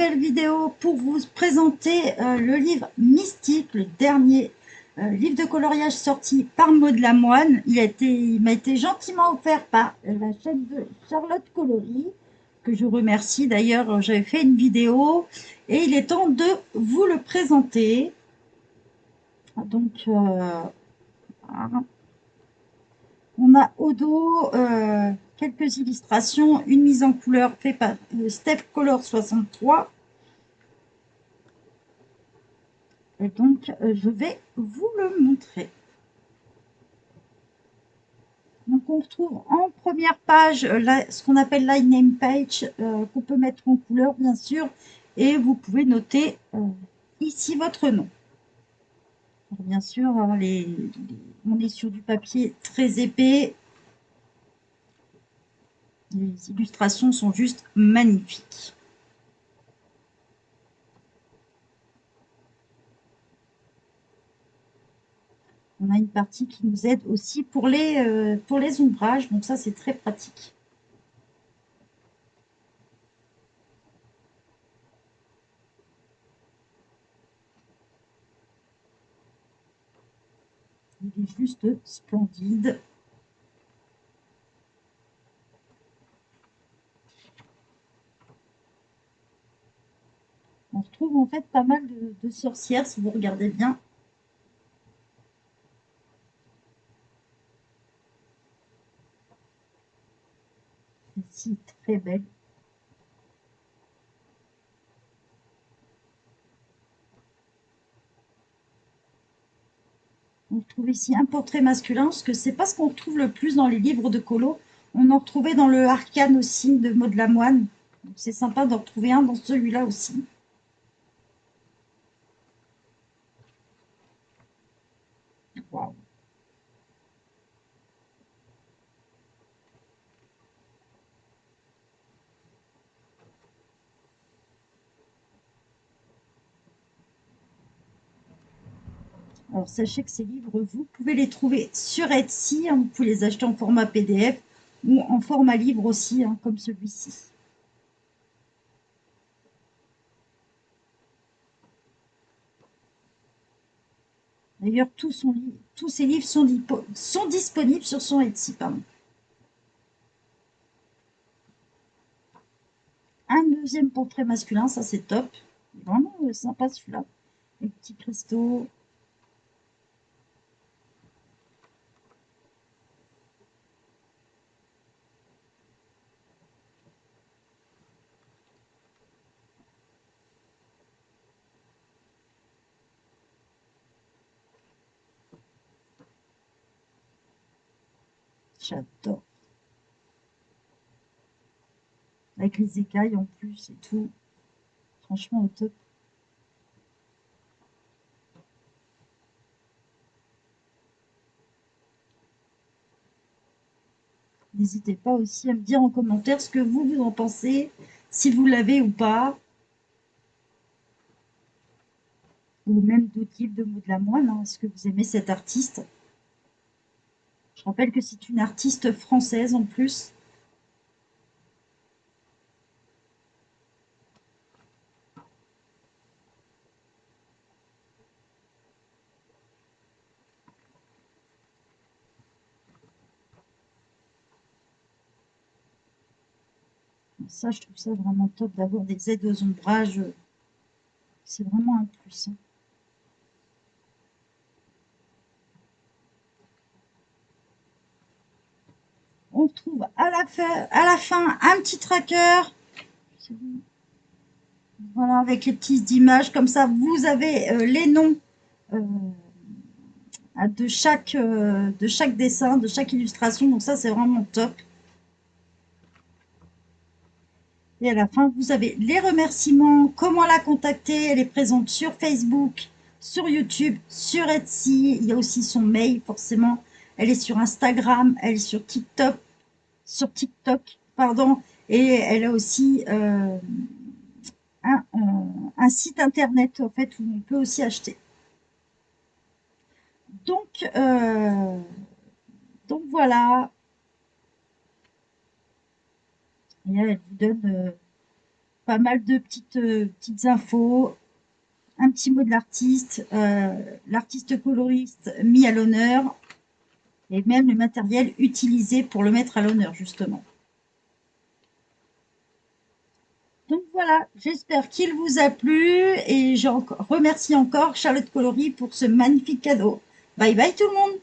nouvelle vidéo pour vous présenter le livre Mystique, le dernier livre de coloriage sorti par Maud Lamoine. Il m'a été gentiment offert par la chaîne de Charlotte Coloris, que je remercie. D'ailleurs, j'avais fait une vidéo et il est temps de vous le présenter. Donc, on a au dos quelques illustrations, une mise en couleur faite par Steph Color 63. Et donc, je vais vous le montrer. Donc, on retrouve en première page ce qu'on appelle la name page, qu'on peut mettre en couleur, bien sûr, et vous pouvez noter ici votre nom. Alors, bien sûr, on est sur du papier très épais. Les illustrations sont juste magnifiques. On a une partie qui nous aide aussi pour les ombrages, donc ça c'est très pratique. Il est juste splendide. On retrouve en fait pas mal de sorcières si vous regardez bien. Celle-ci est très belle. On retrouve ici un portrait masculin, parce que c'est pas ce qu'on retrouve le plus dans les livres de colo. On en retrouvait dans le Arcane aussi de Maud Lamoine. C'est sympa d'en retrouver un dans celui-là aussi. Waouh. Alors sachez que ces livres, vous pouvez les trouver sur Etsy, hein, vous pouvez les acheter en format PDF ou en format livre aussi, hein, comme celui-ci. D'ailleurs, tous ces livres sont disponibles sur son Etsy. Pardon. Un deuxième portrait masculin, ça c'est top. Vraiment sympa celui-là. Les petits cristaux. J'adore. Avec les écailles en plus et tout. Franchement, au top. N'hésitez pas aussi à me dire en commentaire ce que vous en pensez, si vous l'avez ou pas. Ou même d'autres livres de Maud Lamoine. Hein. Est-ce que vous aimez cet artiste? Je rappelle que c'est une artiste française en plus. Ça, je trouve ça vraiment top d'avoir des aides aux ombrages. C'est vraiment un plus. Hein. On trouve à la fin un petit tracker. Voilà, avec les petites images. Comme ça, vous avez les noms de chaque dessin, de chaque illustration. Donc ça, c'est vraiment top. Et à la fin, vous avez les remerciements, comment la contacter. Elle est présente sur Facebook, sur YouTube, sur Etsy. Il y a aussi son mail, forcément. Elle est sur Instagram, elle est sur TikTok, pardon. Et elle a aussi un site internet, en fait, où on peut aussi acheter. Donc, donc voilà. Et elle vous donne pas mal de petites infos, un petit mot de l'artiste coloriste mis à l'honneur et même le matériel utilisé pour le mettre à l'honneur, justement. Donc voilà, j'espère qu'il vous a plu et remercie encore Charlotte Colory pour ce magnifique cadeau. Bye bye tout le monde!